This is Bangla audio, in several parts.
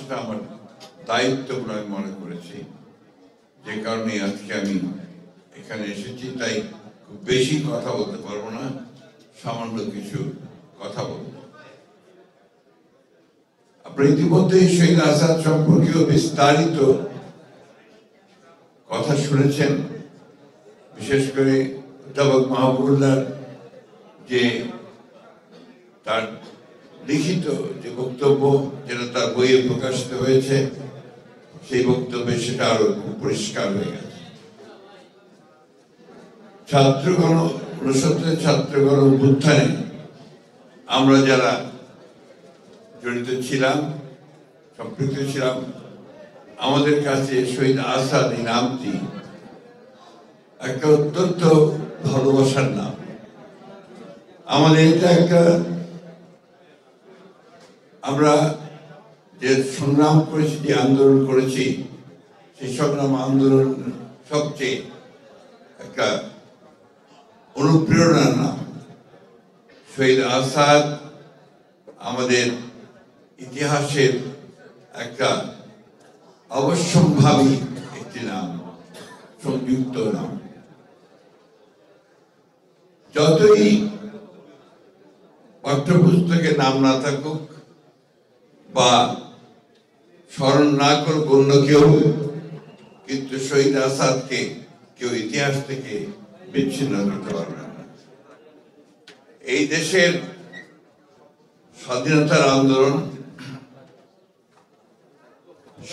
সেটা আমার দায়িত্ব বলে আমি মনে করেছি, যে কারণে আজকে আমি এখানে এসেছি। তাই খুব বেশি কথা বলতে পারবো না, সামান্য কিছু কথা বলব। আপনারা ইতিমধ্যে শহীদ আসাদ সম্পর্কেও বিস্তারিত কথা শুনেছেন। বিশেষ করে অধ্যাপক মাহবুবুল্লাহর যে তার লিখিত যে বক্তব্য, যেটা তার বইয়ে প্রকাশিত হয়েছে, সেই বক্তব্যে সেটা আরো খুব পরিষ্কার হয়ে গেছে। ছাত্রগণ 69 ছাত্রগণ অভ্যুত্থানে আমরা যারা জড়িত ছিলাম, সম্পৃক্ত ছিলাম, আমাদের কাছে শহীদ আসাদ এই নামটি একটা অত্যন্ত ভালোবাসার নাম। আমাদের এটা একটা, আমরা যে সংগ্রাম করেছি, যে আন্দোলন করেছি, সেই সংগ্রাম আন্দোলন সবচেয়ে একটা অনুপ্রেরণার নাম। শহীদ আসাদ আমাদের ইতিহাসের একটা অবশ্যম্ভাবী একটি নাম, সংযুক্ত নাম। যতই পাঠ্যপুস্তকে নাম না থাকুক বা স্মরণ না করুক অন্য কেউ, কিন্তু শহীদ আসাদকে কেউ ইতিহাস থেকে বিচ্ছিন্ন করতে পারবে না। এই দেশের স্বাধীনতার আন্দোলন,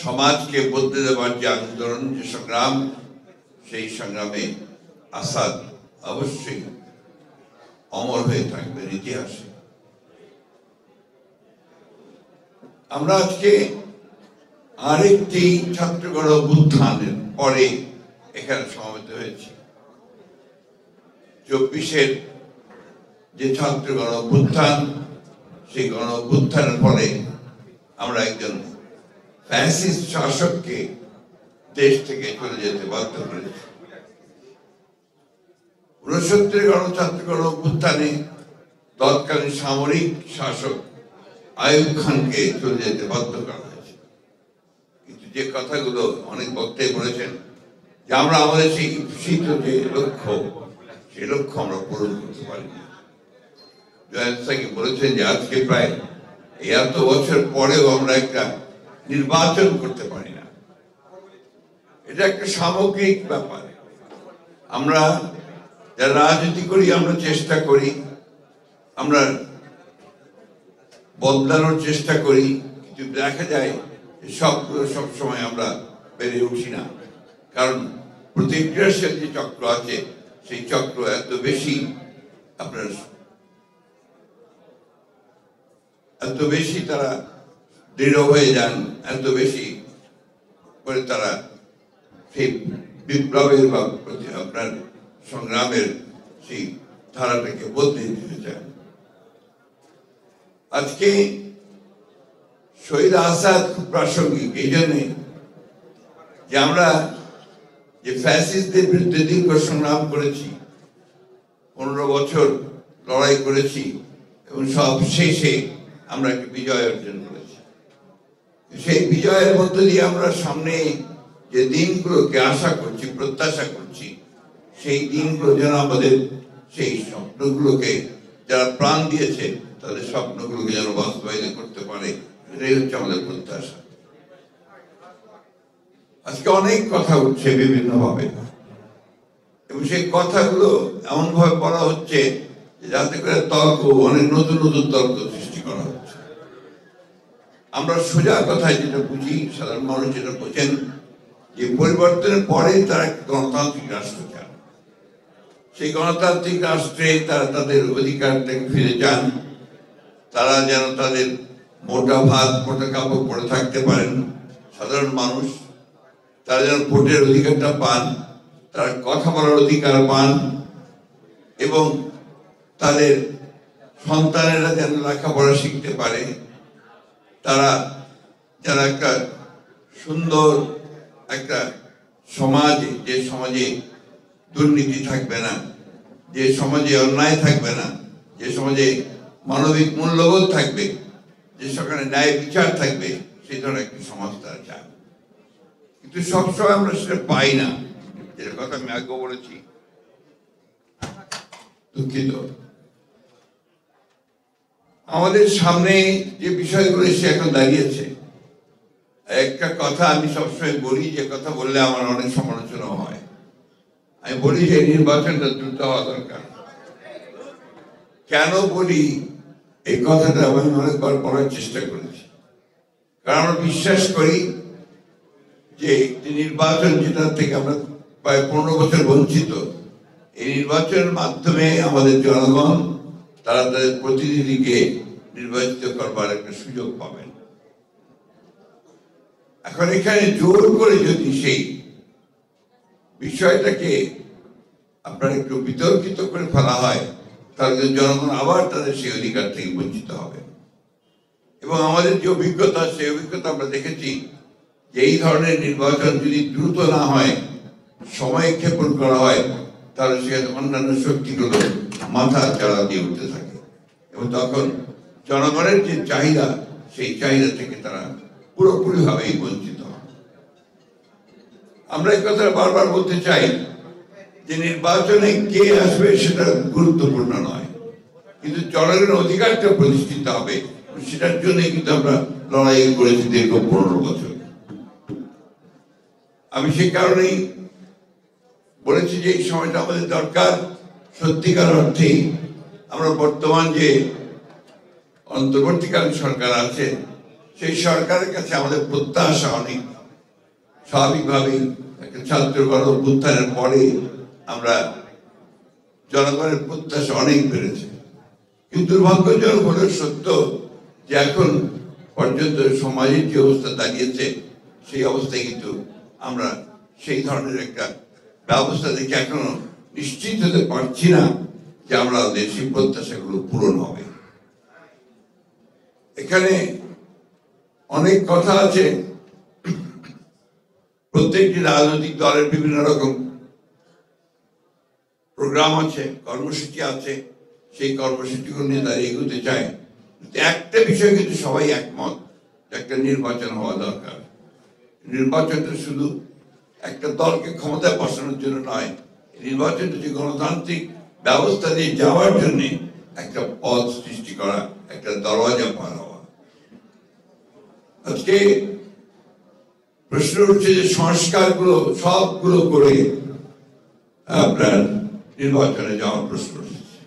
সমাজকে বদলে দেওয়ার যে আন্দোলন, যে সংগ্রাম, সেই সংগ্রামে আসাদ অবশ্যই অমর হয়ে থাকবেন ইতিহাসে। আমরা আজকে আরেকটি ছাত্রগণ অভ্যুত্থানের পরে এখানে সমবেত হয়েছি। 24-এর যে ছাত্রগণ অভ্যুত্থান, সেই গণ অভ্যুত্থানের ফলে আমরা একজন ফ্যাসিস্ট শাসককে দেশ থেকে চলে যেতে বাধ্য করেছি। 69 ছাত্রগণ অভ্যুত্থানে তৎকালীন সামরিক শাসক আইয়ুব খানকে চলে যেতে বাধ্য করা হয়েছে। কিন্তু যে কথাগুলো অনেক বক্তাই বলেছেন, যে আমরা আমাদের সেই ঈপ্সিত যে লক্ষ্য, সেই লক্ষ্য আমরা পূরণ করতে পারিনি। জয়েন্ট সাকি বলেছেন যে আজকে প্রায় এত বছর পরেও আমরা একটা নির্বাচন করতে পারি না। এটা একটা সামগ্রিক ব্যাপার। আমরা যারা রাজনীতি করি, আমরা চেষ্টা করি, আমরা বদলানোর চেষ্টা করি, কিন্তু দেখা যায় সবগুলো সবসময় আমরা পেরে উঠি না। কারণ প্রতিক্রিয়াশীল যে চক্র আছে, সেই চক্র এত বেশি তারা দৃঢ় হয়ে যান, এত বেশি করে তারা সেই বিপ্লবের বা আপনার সংগ্রামের সেই ধারাটাকে বদলে দিতে চান। আজকে শহীদ আসাদ খুব প্রাসঙ্গিক এই জন্যে যে আমরা যে ফ্যাসিস্টদের বিরুদ্ধে দীর্ঘ সংগ্রাম করেছি, 15 বছর লড়াই করেছি, এবং সব শেষে আমরা একটা বিজয় অর্জন করেছি। সেই বিজয়ের মধ্য দিয়ে আমরা সামনে যে দিনগুলোকে আশা করছি, প্রত্যাশা করছি, সেই দিনগুলো যেন আমাদের সেই স্বপ্নগুলোকে যারা প্রাণ দিয়েছে তাদের স্বপ্নগুলোকে যেন বাস্তবায়িত করতে পারে, এটাই হচ্ছে আমাদের প্রত্যাশা। আজকে অনেক কথা উঠছে বিভিন্ন ভাবে, এবং সেই কথাগুলো এমন ভাবে বলা হচ্ছে যাতে করে তর্ক, অনেক নতুন নতুন তর্ক সৃষ্টি করা হচ্ছে। আমরা সোজা কথায় যেটা বুঝি, সাধারণ মানুষ যেটা বোঝেন, যে পরিবর্তনের পরে তারা একটা গণতান্ত্রিক রাষ্ট্র চান। সেই গণতান্ত্রিক রাষ্ট্রে তারা তাদের অধিকারটাকে ফিরে যান, তারা যেন তাদের মোটা ভাত, মোটা কাপড় পরে থাকতে পারেন সাধারণ মানুষ, তারা যেন ভোটের অধিকারটা পান, তারা কথা বলার অধিকার পান, এবং তাদের সন্তানেরা যেন লেখাপড়া শিখতে পারে, তারা যেন একটা সুন্দর একটা সমাজে, যে সমাজে দুর্নীতি থাকবে না, যে সমাজে অন্যায় থাকবে না, যে সমাজে মানবিক মূল্যবোধ থাকবে, যে সেখানে ন্যায় বিচার থাকবে, সেই ধরনের একটি সমাজ তারা চায়, কিন্তু সবসময় আমরা সেটা পাই না। যেটা কথা আমি আগেও বলেছি, দুঃখিত। আমাদের সামনে যে বিষয়গুলো এসে এখন দাঁড়িয়েছে, একটা কথা আমি সবসময় বলি, যে কথা বললে আমার অনেক সমালোচনা হয়। আমি বলি যে নির্বাচনটা দ্রুত হওয়া দরকার। কেন বলি এই কথাটা আমি অনেকবার বলার চেষ্টা করেছি, কারণ আমরা বিশ্বাস করি যে নির্বাচন, যেটা থেকে আমরা প্রায় 15 বছর বঞ্চিত, এই নির্বাচনের মাধ্যমে আমাদের জনগণ তারা তাদের প্রতিনিধিকে নির্বাচিত করবার একটা সুযোগ পাবেন। এখন এখানে জোর করে যদি সেই বিষয়টাকে আপনার একটু বিতর্কিত করে ফেলা হয়, তাহলে জনগণ আবার তাদের সেই অধিকার থেকে বঞ্চিত হবে। এবং আমাদের যে অভিজ্ঞতা, সেই অভিজ্ঞতা আমরা দেখেছি যে এই ধরনের নির্বাচন যদি দ্রুত না হয়, সময় ক্ষেপণ করা হয়, তাহলে সেখানে অন্যান্য শক্তিগুলো মাথা চাড়া দিয়ে উঠতে থাকে, এবং তখন জনগণের যে চাহিদা, সেই চাহিদা থেকে তারা পুরোপুরিভাবেই বঞ্চিত হয়। আমরা এই কথা বারবার বলতে চাই যে নির্বাচনে কে আসবে সেটা গুরুত্বপূর্ণ নয়, কিন্তু জনগণের অধিকারটা প্রতিষ্ঠিত হবে, সেটার জন্য কিন্তু আমরা লড়াই করেছি দীর্ঘ 15 বছর। আমি সেই কারণেই বলেছি যে এই সময়টা আমাদের দরকার। সত্যিকার অর্থে আমরা বর্তমান যে অন্তর্বর্তীকালীন সরকার আছে, সেই সরকারের কাছে আমাদের প্রত্যাশা অনেক। স্বাভাবিকভাবেই একটা ছাত্র গণ অভ্যুত্থানের পরে আমরা জনগণের প্রত্যাশা অনেক বেড়েছে, কিন্তু দুর্ভাগ্যজনক হলেও সত্য যে এখন পর্যন্ত সমাজের যে অবস্থা দাঁড়িয়েছে, সেই অবস্থায় কিন্তু আমরা সেই ধরনের একটা ব্যবস্থা দেখে এখনো নিশ্চিত হতে পারছি না যে আমরা সেই প্রত্যাশাগুলো পূরণ হবে। এখানে অনেক কথা আছে, প্রত্যেকটি রাজনৈতিক দলের বিভিন্ন রকম প্রোগ্রাম আছে, কর্মসূচি আছে, সেই কর্মসূচিগুলো নিয়ে তারা এগোতে চায়। একটা বিষয় কিন্তু সবাই একমত, একটা নির্বাচন হওয়া দরকার। নির্বাচনটা শুধু একটা দলকে ক্ষমতায় বসানোর জন্য নয়, নির্বাচনটা যে গণতান্ত্রিক ব্যবস্থা দিয়ে যাওয়ার জন্য একটা পথ সৃষ্টি করা, একটা দরওয়াজা পার হওয়া। আজকে প্রশ্ন উঠছে যে সংস্কারগুলো সবগুলো করে আপনার নির্বাচনে যাওয়ার প্রশ্ন উঠছে,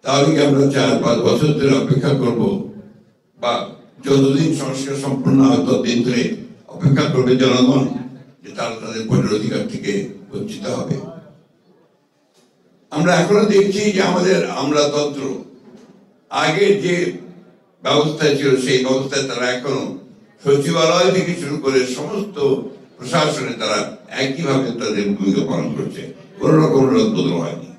তাহলে কি আমরা 4-5 বছর ধরে অপেক্ষা করব, বা যতদিন সংস্কার সম্পূর্ণ হয় ততদিন ধরে অপেক্ষা করবে জনগণ যে তারা তাদের ভোটের অধিকার থেকে বঞ্চিত হবে? আমরা এখনো দেখছি যে আমাদের আমলাতন্ত্র আগের যে ব্যবস্থায় ছিল, সেই ব্যবস্থায় তারা এখনো সচিবালয় থেকে শুরু করে সমস্ত প্রশাসনে তারা একইভাবে তাদের ভূমিকা পালন করছে, কোন রকম রদবদল হয়নি।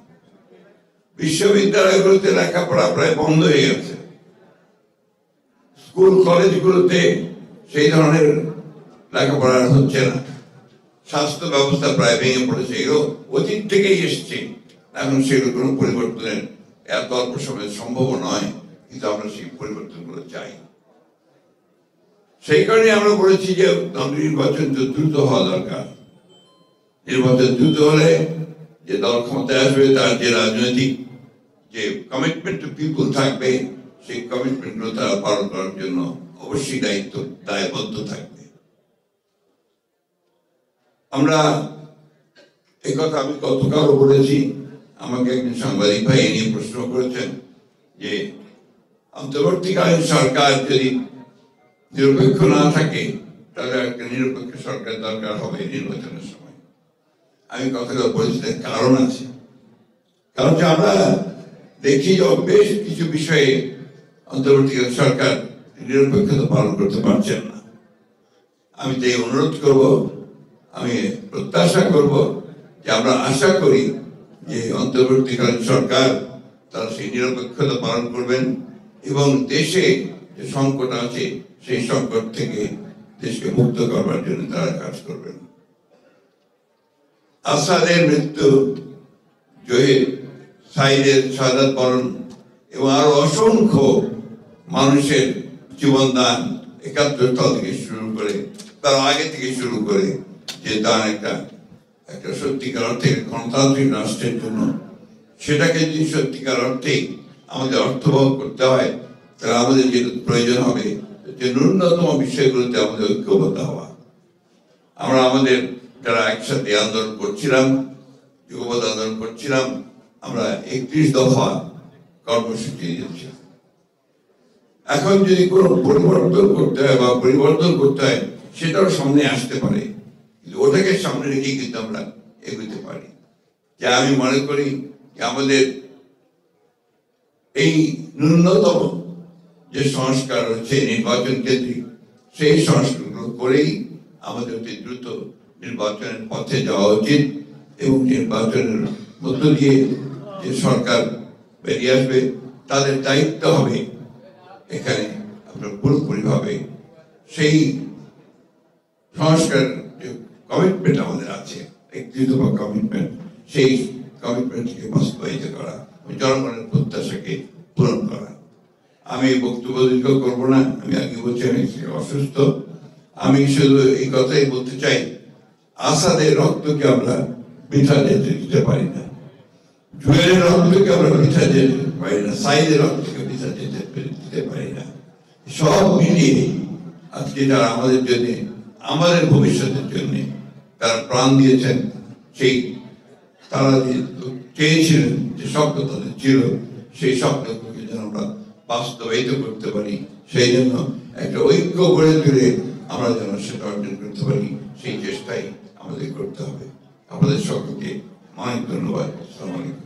বিশ্ববিদ্যালয়গুলোতে লেখাপড়া প্রায় বন্ধ হয়ে গেছে, স্কুল কলেজগুলোতে সেই ধরনের লেখাপড়া হচ্ছে না, স্বাস্থ্য ব্যবস্থা প্রায় ভেঙে পড়েছে। এগুলো অতীত থেকেই এসছে, এখন সেগুলো কোনো পরিবর্তনের এত অল্প সময়ে সম্ভব নয়, কিন্তু আমরা সেই পরিবর্তনগুলো চাই। সেই কারণে আমরা বলেছি যে নির্বাচন দ্রুত হওয়া দরকার। নির্বাচন দ্রুত হলে যে দল ক্ষমতায় আসবে, তার যে রাজনৈতিক যে কমিটমেন্ট টু পিপল থাকবে, সেই কমিটমেন্টগুলো তারা পালন করার জন্য অবশ্যই দায়বদ্ধ থাকবে। আমরা এই কথা আমি গতকালও বলেছি, আমাকে একজন সাংবাদিক ভাই এ নিয়ে প্রশ্ন করেছেন যে অন্তর্বর্তীকালীন সরকার যদি নিরপেক্ষ না থাকে, তাহলে একটা নিরপেক্ষ সরকার দরকার হবে নির্বাচনের সময়। আমি কথাটা বলেছি, কারণ আছে। কারণ আমরা দেখি যে বেশ কিছু বিষয়ে অন্তর্বর্তীকালীন সরকার নিরপেক্ষতা পালন করতে পারছেন না। আমি তাই অনুরোধ করব, আমি প্রত্যাশা করব যে আমরা আশা করি যে অন্তর্বর্তীকালীন সরকার তারা সেই নিরপেক্ষতা পালন করবেন এবং দেশে যে সংকট আছে সেই সংকট থেকে দেশকে মুক্ত করবার জন্য তারা কাজ করবেন। আসাদের মৃত্যু, জহির সাইদের শাহাদাত বরণ এবং আরো অসংখ্য মানুষের জীবনদান একাত্তর সাল থেকে শুরু করে তার আগে থেকে শুরু করে যে তার একটা সত্যিকার অর্থে গণতান্ত্রিক রাষ্ট্রের জন্য সেটাকে যদি সত্যিকার অর্থে আমাদের অর্থবহ করতে হয় তাহলে আমাদের যেটা প্রয়োজন হবে যে ন্যূনতম বিষয়গুলোতে আমাদের ঐক্যবদ্ধ হওয়া। আমরা আমাদের যারা একসাথে আন্দোলন করছিলাম, যুগপৎ আন্দোলন করছিলাম, আমরা 31 দফা কর্মসূচি দিয়েছি। এখন যদি কোনো পরিবর্তন করতে হয় বা পরিবর্তন করতে হয় সেটাও সামনে আসতে পারে, কিন্তু ওটাকে সামনে রেখে কিন্তু আমরা এগোতে পারি। যে আমি মনে করি যে আমাদের এই ন্যূনতম যে সংস্কার হচ্ছে নির্বাচন কেন্দ্রিক, সেই সংস্কারগুলো করেই আমাদের অতি দ্রুত নির্বাচনের পথে যাওয়া উচিত এবং নির্বাচনের মধ্য দিয়ে যে সরকার বেরিয়ে আসবে তাদের দায়িত্ব হবে এখানে আপনার পুরোপুরিভাবে সেই সংস্কার যে কমিটমেন্ট আমাদের আছে, একটি দফা কমিটমেন্ট, সেই কমিটমেন্টকে বাস্তবায়িত করা, জনগণের প্রত্যাশাকে পূরণ করা। আমি বক্তব্য দীর্ঘ করবো না, আমি আগে বলছি আমি অসুস্থ। আমি শুধু এই কথাই বলতে চাই, আসাদের রক্তকে আমরা বৃথা যেতে দিতে পারি না, জুয়েলের রক্তকে আমরা বৃথা যেতে পারি না, সাইদের রক্তকে বৃথা যেতে দিতে পারি না। সব মিলিয়ে আজকে যারা আমাদের জন্য, আমাদের ভবিষ্যতের জন্য তারা প্রাণ দিয়েছেন, সেই তারা যে চেয়েছিলেন, যে স্বপ্ন তাদের ছিল, সেই স্বপ্নগুলোকে যেন আমরা বাস্তবায়িত করতে পারি, সেই জন্য একটা ঐক্য গড়ে তুলে আমরা যেন সেটা অর্জন করতে পারি, সেই চেষ্টাই আমাদের করতে হবে। আপনাদের সকলকে অনেক ধন্যবাদ। আসসালামু আলাইকুম।